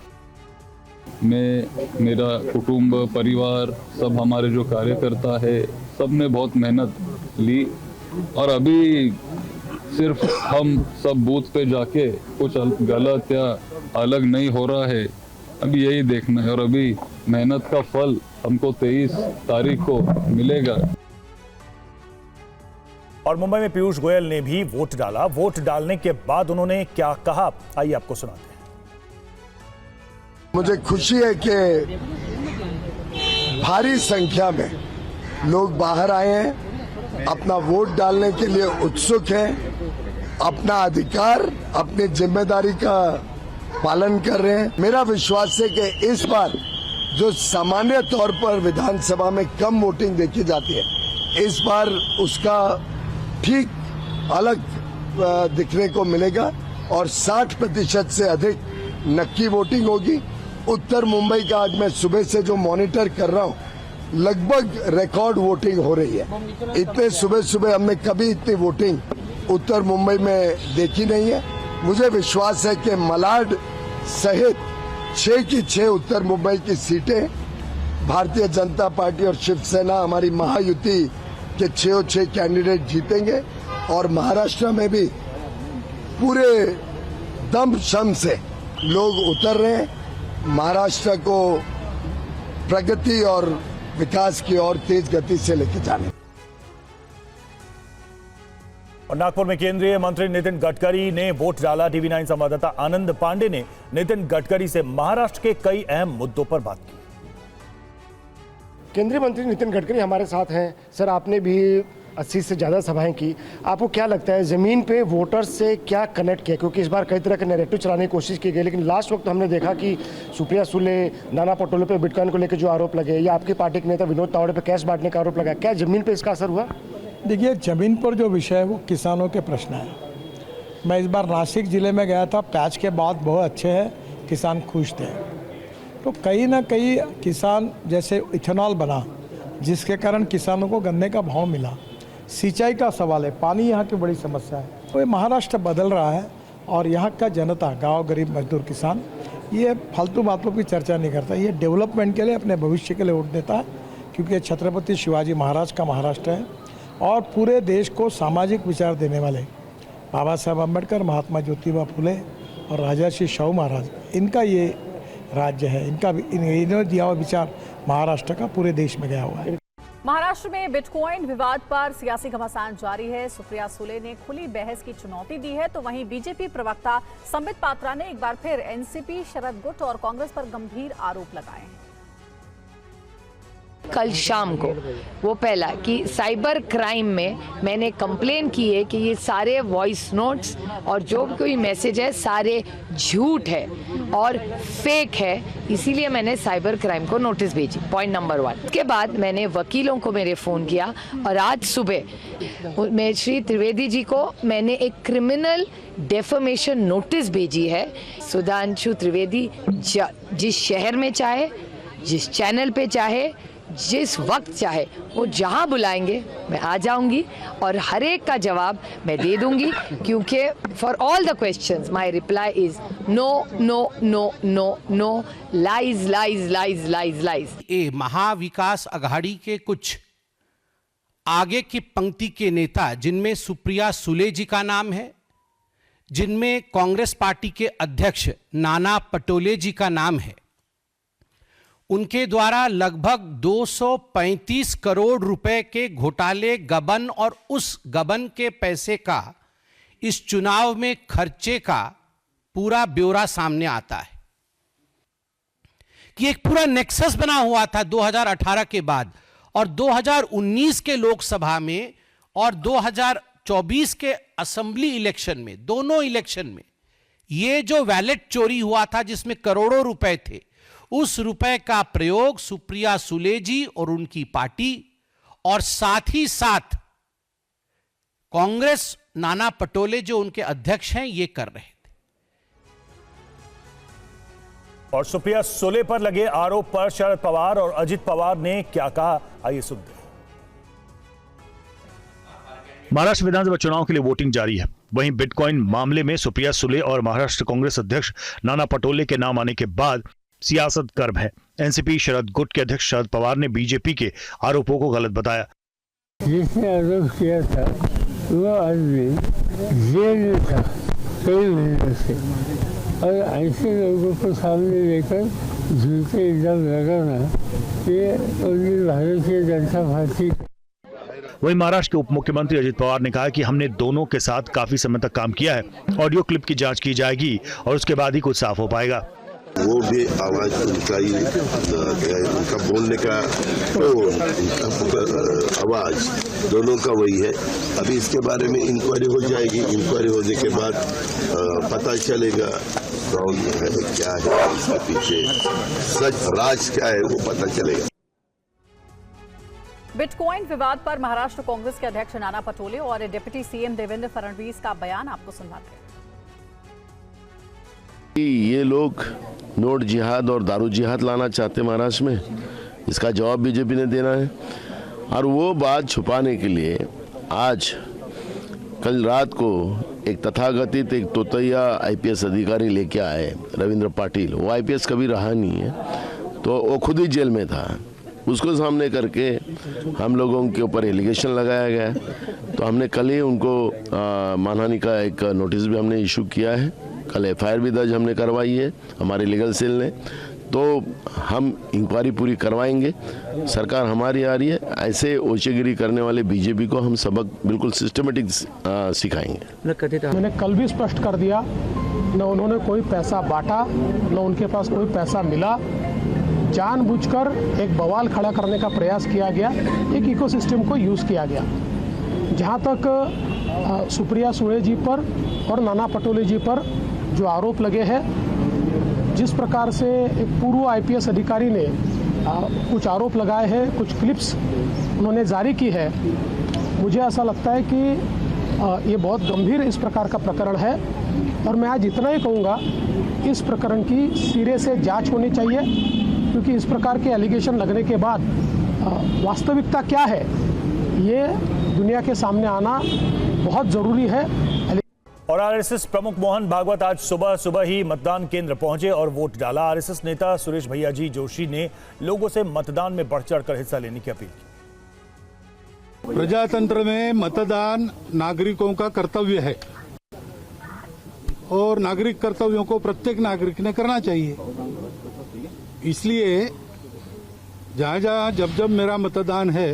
मैं, मेरा कुटुंब, परिवार, सब हमारे जो कार्यकर्ता है, सब ने बहुत मेहनत ली और अभी सिर्फ हम सब बूथ पे जाके कुछ गलत या अलग नहीं हो रहा है, अभी यही देखना है। और अभी मेहनत का फल हमको 23 तारीख को मिलेगा। और मुंबई में पीयूष गोयल ने भी वोट डाला। वोट डालने के बाद उन्होंने क्या कहा, आइए आपको सुनाते हैं। मुझे खुशी है कि भारी संख्या में लोग बाहर आए हैं, अपना वोट डालने के लिए उत्सुक हैं, अपना अधिकार, अपनी जिम्मेदारी का पालन कर रहे हैं। मेरा विश्वास है कि इस बार जो सामान्य तौर पर विधानसभा में कम वोटिंग देखी जाती है, इस बार उसका ठीक अलग दिखने को मिलेगा और 60% से अधिक नक्की वोटिंग होगी। उत्तर मुंबई का आज मैं सुबह से जो मॉनिटर कर रहा हूँ, लगभग रिकॉर्ड वोटिंग हो रही है। इतने सुबह सुबह हमने कभी इतनी वोटिंग उत्तर मुंबई में देखी नहीं है। मुझे विश्वास है कि मलाड सहित 6 की 6 उत्तर मुंबई की सीटें भारतीय जनता पार्टी और शिवसेना, हमारी महायुति के 6 कैंडिडेट जीतेंगे और महाराष्ट्र में भी पूरे दम शम से लोग उतर रहे हैं महाराष्ट्र को प्रगति और विकास की ओर तेज गति से लेकर जाने। और नागपुर में केंद्रीय मंत्री नितिन गडकरी ने वोट डाला। TV9 संवाददाता आनंद पांडे ने नितिन गडकरी से महाराष्ट्र के कई अहम मुद्दों पर बात की। केंद्रीय मंत्री नितिन गडकरी हमारे साथ हैं। सर, आपने भी 80 से ज़्यादा सभाएं की, आपको क्या लगता है ज़मीन पे वोटर्स से क्या कनेक्ट किया? क्योंकि इस बार कई तरह के नैरेटिव चलाने की कोशिश की गई, लेकिन लास्ट वक्त हमने देखा कि सुप्रिया सुले, नाना पटोले पे बिटकॉइन को लेकर जो आरोप लगे, या आपकी पार्टी के नेता विनोद तावड़े पे कैश बांटने का आरोप लगा, क्या ज़मीन पर इसका असर हुआ? देखिए, ज़मीन पर जो विषय है वो किसानों के प्रश्न है। मैं इस बार नासिक ज़िले में गया था, पैच के बाद बहुत अच्छे हैं, किसान खुश थे। तो कहीं ना कहीं किसान, जैसे इथेनॉल बना जिसके कारण किसानों को गन्ने का भाव मिला, सिंचाई का सवाल है, पानी यहाँ की बड़ी समस्या है। तो ये महाराष्ट्र बदल रहा है और यहाँ का जनता, गांव, गरीब मजदूर, किसान, ये फालतू बातों की चर्चा नहीं करता। ये डेवलपमेंट के लिए, अपने भविष्य के लिए वोट देता है, क्योंकि ये छत्रपति शिवाजी महाराज का महाराष्ट्र है और पूरे देश को सामाजिक विचार देने वाले बाबा साहब अम्बेडकर, महात्मा ज्योतिबा फुले और राजर्षि शाहू महाराज, इनका ये राज्य है। इन्होंने दिया हुआ विचार महाराष्ट्र का पूरे देश में गया हुआ है। महाराष्ट्र में बिटकॉइन विवाद पर सियासी घमासान जारी है। सुप्रिया सुले ने खुली बहस की चुनौती दी है, तो वहीं बीजेपी प्रवक्ता संबित पात्रा ने एक बार फिर एनसीपी, शरद गुट और कांग्रेस पर गंभीर आरोप लगाए हैं। कल शाम को वो पहला कि साइबर क्राइम में मैंने कंप्लेन की है कि ये सारे वॉइस नोट्स और जो भी कोई मैसेज है सारे झूठ है और फेक है, इसीलिए मैंने साइबर क्राइम को नोटिस भेजी। Point number 1। उसके बाद मैंने वकीलों को मेरे फ़ोन किया और आज सुबह मैं श्री त्रिवेदी जी को मैंने एक क्रिमिनल डेफमेशन नोटिस भेजी है। सुधांशु त्रिवेदी जिस शहर में चाहे, जिस चैनल पे चाहे, जिस वक्त चाहे वो जहां बुलाएंगे मैं आ जाऊंगी और हर एक का जवाब मैं दे दूंगी, क्योंकि for all the questions my reply is no no no no no, lies lies lies lies lies. ये महाविकास अघाड़ी के कुछ आगे की पंक्ति के नेता, जिनमें सुप्रिया सुले जी का नाम है, जिनमें कांग्रेस पार्टी के अध्यक्ष नाना पटोले जी का नाम है, उनके द्वारा लगभग 235 करोड़ रुपए के घोटाले, गबन और उस गबन के पैसे का इस चुनाव में खर्चे का पूरा ब्यौरा सामने आता है कि एक पूरा नेक्सस बना हुआ था 2018 के बाद और 2019 के लोकसभा में और 2024 के असेंबली इलेक्शन में, दोनों इलेक्शन में ये जो वैलेट चोरी हुआ था जिसमें करोड़ों रुपए थे, उस रुपए का प्रयोग सुप्रिया सुले जी और उनकी पार्टी और साथ ही साथ कांग्रेस नाना पटोले जो उनके अध्यक्ष हैं ये कर रहे थे। और सुप्रिया सुले पर लगे आरोप पर शरद पवार और अजित पवार ने क्या कहा, आइए सुनते हैं। महाराष्ट्र विधानसभा चुनाव के लिए वोटिंग जारी है। वहीं बिटकॉइन मामले में सुप्रिया सुले और महाराष्ट्र कांग्रेस अध्यक्ष नाना पटोले के नाम आने के बाद सियासत गर्म है। एनसीपी शरद गुट के अध्यक्ष शरद पवार ने बीजेपी के आरोपों को गलत बताया। जिसने आरोप किया था वो आदमी जेल में था कई महीनों से, और ऐसे लोगों को सामने लेकर झूठे इल्जाम लगाना ये उन्हें भारतीय जनता पार्टी। वहीं महाराष्ट्र के उप मुख्यमंत्री अजित पवार ने कहा कि हमने दोनों के साथ काफी समय तक काम किया है। ऑडियो क्लिप की जांच की जाएगी और उसके बाद ही कुछ साफ हो पाएगा। वो भी आवाज उनका ही, उनका बोलने का टोन, उनका आवाज दोनों का वही है। अभी इसके बारे में इंक्वायरी हो जाएगी। इंक्वायरी होने के बाद पता चलेगा कौन है, क्या है इसके पीछे, सच राज क्या है वो पता चलेगा। बिटकॉइन विवाद पर महाराष्ट्र कांग्रेस के अध्यक्ष नाना पटोले और डिप्टी सीएम देवेंद्र फडणवीस का बयान आपको सुनाते हैं। ये लोग नोट जिहाद और दारू जिहाद लाना चाहते महाराष्ट्र में, इसका जवाब बीजेपी ने देना है। और वो बात छुपाने के लिए आज कल रात को एक तथाकथित एक तोतैया आईपीएस अधिकारी लेके आए, रविंद्र पाटिल। वो आईपीएस कभी रहा नहीं है, तो वो खुद ही जेल में था। उसको सामने करके हम लोगों के ऊपर एलिगेशन लगाया गया। तो हमने कल ही उनको मानहानि का एक नोटिस भी हमने इशू किया है। कल एफआईआर भी दर्ज हमने करवाई है हमारे लीगल सेल ने। तो हम इंक्वायरी पूरी करवाएंगे। सरकार हमारी आ रही है। ऐसे ओचेगिरी करने वाले बीजेपी को हम सबक बिल्कुल सिस्टमेटिक सिखाएंगे। मैंने कल भी स्पष्ट कर दिया, न उन्होंने कोई पैसा बांटा, न उनके पास कोई पैसा मिला। जानबूझकर एक बवाल खड़ा करने का प्रयास किया गया, एक इकोसिस्टम को यूज़ किया गया। जहाँ तक सुप्रिया सुले जी पर और नाना पटोले जी पर जो आरोप लगे हैं, जिस प्रकार से एक पूर्व आईपीएस अधिकारी ने कुछ आरोप लगाए हैं, कुछ क्लिप्स उन्होंने जारी की है, मुझे ऐसा लगता है कि ये बहुत गंभीर इस प्रकार का प्रकरण है। और मैं आज इतना ही कहूँगा, इस प्रकरण की सिरे से जांच होनी चाहिए, क्योंकि इस प्रकार के एलिगेशन लगने के बाद वास्तविकता क्या है ये दुनिया के सामने आना बहुत ज़रूरी है। और आरएसएस प्रमुख मोहन भागवत आज सुबह ही मतदान केंद्र पहुंचे और वोट डाला। आरएसएस नेता सुरेश भैयाजी जोशी ने लोगों से मतदान में बढ़ चढ़कर हिस्सा लेने की अपील की। प्रजातंत्र में मतदान नागरिकों का कर्तव्य है और नागरिक कर्तव्यों को प्रत्येक नागरिक ने करना चाहिए। इसलिए जहाँ जहाँ जब जब मेरा मतदान है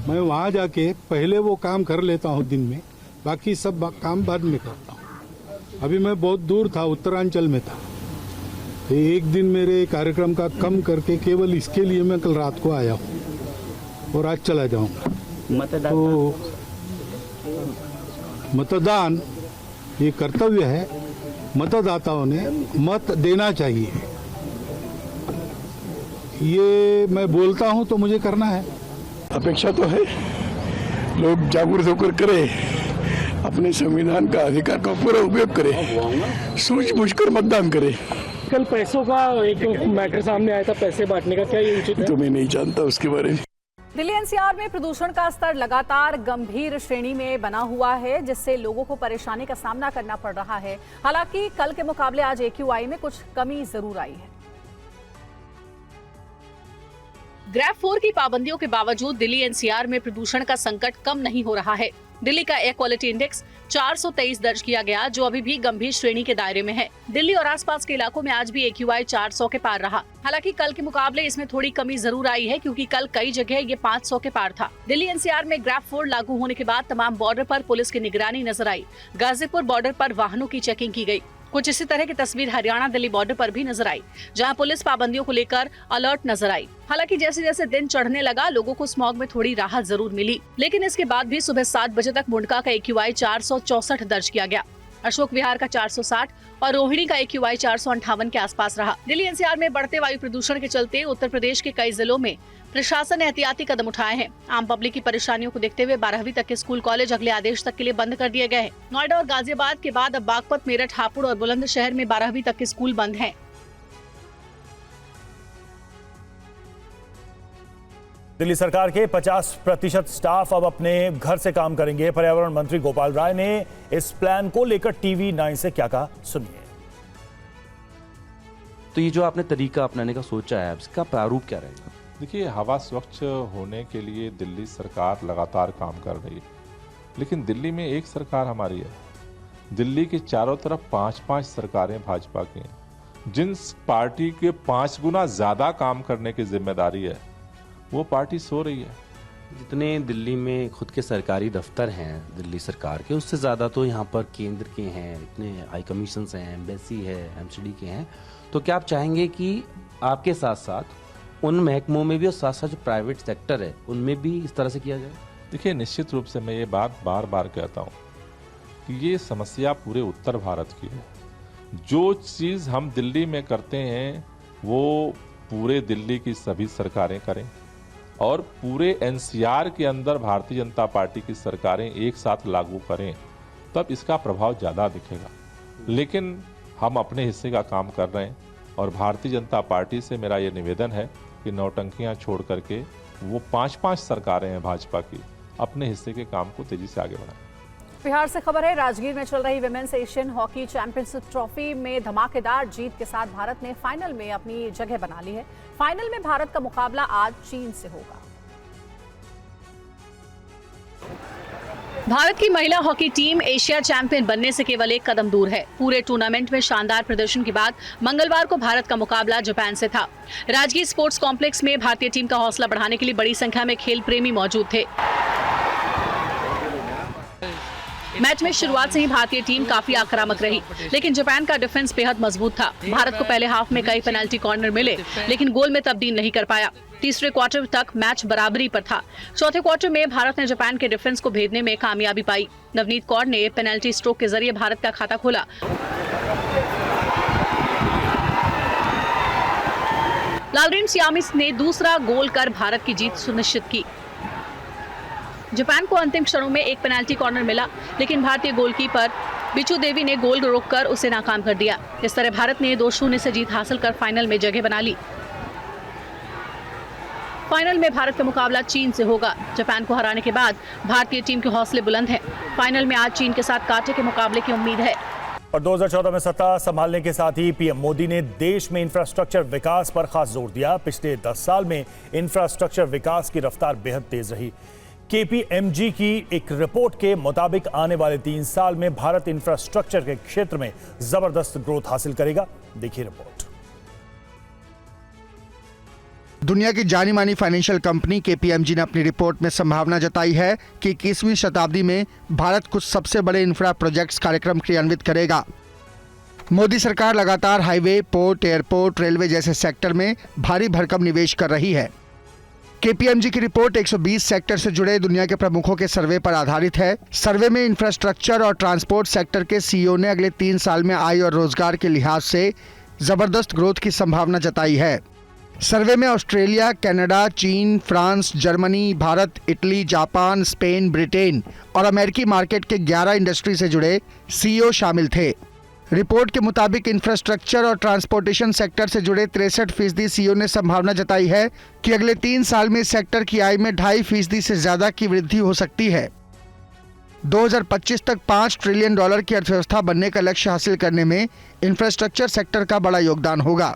मैं वहाँ जाके पहले वो काम कर लेता हूँ दिन में, बाकी सब काम बाद में करता हूँ। अभी मैं बहुत दूर था, उत्तरांचल में था, तो एक दिन मेरे कार्यक्रम का कम करके केवल इसके लिए मैं कल रात को आया हूँ और आज चला जाऊँगा। तो मतदान ये कर्तव्य है, मतदाताओं ने मत देना चाहिए। ये मैं बोलता हूँ तो मुझे करना है। अपेक्षा तो है लोग जागरूक होकर करें, अपने संविधान का अधिकार का पूरा उपयोग करें, सूझबूझकर मतदान करें। कल पैसों का एक मैटर सामने आया था, पैसे बांटने का, क्या ये उचित है? तो मैं नहीं जानता उसके बारे में। दिल्ली एनसीआर में प्रदूषण का स्तर लगातार गंभीर श्रेणी में बना हुआ है, जिससे लोगों को परेशानी का सामना करना पड़ रहा है। हालांकि कल के मुकाबले आज AQI में कुछ कमी जरूर आई है। ग्रेड 4 की पाबंदियों के बावजूद दिल्ली एनसीआर में प्रदूषण का संकट कम नहीं हो रहा है। दिल्ली का एयर क्वालिटी इंडेक्स 423 दर्ज किया गया, जो अभी भी गंभीर श्रेणी के दायरे में है। दिल्ली और आसपास के इलाकों में आज भी AQI 400 के पार रहा। हालांकि कल के मुकाबले इसमें थोड़ी कमी जरूर आई है, क्योंकि कल कई जगह ये 500 के पार था। दिल्ली एनसीआर में ग्रेड 4 लागू होने के बाद तमाम बॉर्डर पर पुलिस की निगरानी नजर आई। गाजीपुर बॉर्डर पर वाहनों की चेकिंग की गई। कुछ इसी तरह की तस्वीर हरियाणा दिल्ली बॉर्डर पर भी नजर आई, जहां पुलिस पाबंदियों को लेकर अलर्ट नजर आई। हालांकि जैसे जैसे दिन चढ़ने लगा, लोगों को स्मॉग में थोड़ी राहत जरूर मिली, लेकिन इसके बाद भी सुबह 7 बजे तक मुंडका का AQI 464 दर्ज किया गया। अशोक विहार का 460 और रोहिणी का AQI 458 के आसपास रहा। दिल्ली एनसीआर में बढ़ते वायु प्रदूषण के चलते उत्तर प्रदेश के कई जिलों में प्रशासन ने एहतियाती कदम उठाए हैं। आम पब्लिक की परेशानियों को देखते हुए 12वीं तक के स्कूल कॉलेज अगले आदेश तक के लिए बंद कर दिए गए हैं। नोएडा और गाजियाबाद के बाद अब बागपत, मेरठ, हापुड़ और बुलंदशहर में 12वीं तक के स्कूल बंद हैं। दिल्ली सरकार के 50% स्टाफ अब अपने घर से काम करेंगे। पर्यावरण मंत्री गोपाल राय ने इस प्लान को लेकर TV9 से क्या कहा, सुनिए। तो ये जो आपने तरीका अपनाने का सोचा है, इसका प्रारूप क्या रहेगा? देखिए, हवा स्वच्छ होने के लिए दिल्ली सरकार लगातार काम कर रही है, लेकिन दिल्ली में एक सरकार हमारी है। दिल्ली के चारों तरफ 5-5 सरकारें भाजपा की हैं। जिन पार्टी के 5 गुना ज्यादा काम करने की जिम्मेदारी है, वो पार्टी सो रही है। जितने दिल्ली में खुद के सरकारी दफ्तर हैं दिल्ली सरकार के, उससे ज़्यादा तो यहाँ पर केंद्र के हैं, इतने हाई कमीशंस हैं, एम्बेसी है, MCD के हैं। तो क्या आप चाहेंगे कि आपके साथ साथ उन महकमों में भी और साथ साथ जो प्राइवेट सेक्टर है उनमें भी इस तरह से किया जाए? देखिए, निश्चित रूप से मैं ये बात बार बार कहता हूँ कि ये समस्या पूरे उत्तर भारत की है। जो चीज़ हम दिल्ली में करते हैं वो पूरे दिल्ली की सभी सरकारें करें, और पूरे NCR के अंदर भारतीय जनता पार्टी की सरकारें एक साथ लागू करें, तब इसका प्रभाव ज़्यादा दिखेगा। लेकिन हम अपने हिस्से का काम कर रहे हैं, और भारतीय जनता पार्टी से मेरा ये निवेदन है कि नौटंकियां छोड़ करके वो 5-5 सरकारें हैं भाजपा की, अपने हिस्से के काम को तेजी से आगे बढ़ाएं। बिहार से खबर है, राजगीर में चल रही women's Asian hockey championship trophy में धमाकेदार जीत के साथ भारत ने फाइनल में अपनी जगह बना ली है। फाइनल में भारत का मुकाबला आज चीन से होगा। भारत की महिला हॉकी टीम एशिया चैंपियन बनने से केवल एक कदम दूर है। पूरे टूर्नामेंट में शानदार प्रदर्शन के बाद मंगलवार को भारत का मुकाबला जापान से था। राजगीर स्पोर्ट्स कॉम्प्लेक्स में भारतीय टीम का हौसला बढ़ाने के लिए बड़ी संख्या में खेल प्रेमी मौजूद थे। मैच में शुरुआत से ही भारतीय टीम काफी आक्रामक रही, लेकिन जापान का डिफेंस बेहद मजबूत था। भारत को पहले हाफ में कई पेनल्टी कॉर्नर मिले, लेकिन गोल में तब्दील नहीं कर पाया। तीसरे क्वार्टर तक मैच बराबरी पर था। चौथे क्वार्टर में भारत ने जापान के डिफेंस को भेदने में कामयाबी पाई। नवनीत कौर ने पेनल्टी स्ट्रोक के जरिए भारत का खाता खोला। लालरेम सियामिस ने दूसरा गोल कर भारत की जीत सुनिश्चित की। जापान को अंतिम क्षणों में एक पेनल्टी कॉर्नर मिला, लेकिन भारतीय गोलकीपर बिचू देवी ने गोल रोककर उसे नाकाम कर दिया। इस तरह भारत ने 2-0 से जीत हासिल कर फाइनल में जगह बना ली। फाइनल में भारत का मुकाबला चीन से होगा। जापान को हराने के बाद भारतीय टीम के हौसले बुलंद हैं। फाइनल में आज चीन के साथ कांटे के मुकाबले की उम्मीद है। और 2014 में सत्ता संभालने के साथ ही पीएम मोदी ने देश में इंफ्रास्ट्रक्चर विकास पर खास जोर दिया। पिछले 10 साल में इंफ्रास्ट्रक्चर विकास की रफ्तार बेहद तेज रही। KPMG की एक रिपोर्ट के मुताबिक आने वाले 3 साल में भारत इंफ्रास्ट्रक्चर के क्षेत्र में जबरदस्त ग्रोथ हासिल करेगा। देखिए रिपोर्ट। दुनिया की जानी मानी फाइनेंशियल कंपनी KPMG ने अपनी रिपोर्ट में संभावना जताई है कि 21वीं शताब्दी में भारत कुछ सबसे बड़े इंफ्रा प्रोजेक्ट्स कार्यक्रम क्रियान्वित करेगा। मोदी सरकार लगातार हाईवे, पोर्ट, एयरपोर्ट, रेलवे जैसे सेक्टर में भारी भरकम निवेश कर रही है। KPMG की रिपोर्ट 120 सेक्टर से जुड़े दुनिया के प्रमुखों के सर्वे पर आधारित है। सर्वे में इंफ्रास्ट्रक्चर और ट्रांसपोर्ट सेक्टर के CEO ने अगले 3 साल में आय और रोजगार के लिहाज से जबरदस्त ग्रोथ की संभावना जताई है। सर्वे में ऑस्ट्रेलिया, कनाडा, चीन, France, Germany, Bharat, Italy, Japan, Spain, Britain और अमेरिकी मार्केट के 11 इंडस्ट्री से जुड़े CEO शामिल थे। रिपोर्ट के मुताबिक इंफ्रास्ट्रक्चर और ट्रांसपोर्टेशन सेक्टर से जुड़े 63% CEO ने संभावना जताई है कि अगले 3 साल में इस सेक्टर की आय में 2.5% से ज्यादा की वृद्धि हो सकती है। 2025 तक $5 ट्रिलियन की अर्थव्यवस्था बनने का लक्ष्य हासिल करने में इंफ्रास्ट्रक्चर सेक्टर का बड़ा योगदान होगा।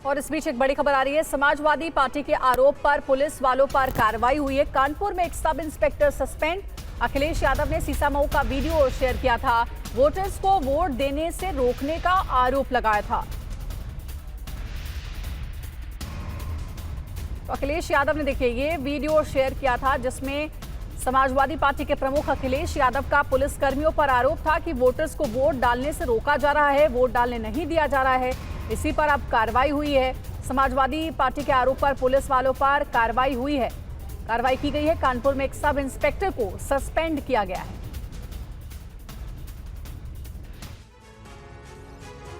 और इस बीच एक बड़ी खबर आ रही है। समाजवादी पार्टी के आरोप पर पुलिस वालों पर कार्रवाई हुई है। कानपुर में एक sub inspector suspend. Akhilesh Yadav ने सीसामऊ का वीडियो शेयर किया था। वोटर्स को वोट देने से रोकने का आरोप लगाया था। तो अखिलेश यादव ने देखिए ये वीडियो शेयर किया था जिसमें समाजवादी पार्टी के प्रमुख अखिलेश यादव का पुलिस कर्मियों पर आरोप था कि वोटर्स को वोट डालने से रोका जा रहा है, वोट डालने नहीं दिया जा रहा है। इसी पर अब कार्रवाई हुई है। समाजवादी पार्टी के आरोप पर पुलिस वालों पर कार्रवाई हुई है। कार्रवाई की गई है। कानपुर में एक सब इंस्पेक्टर को सस्पेंड किया गया है।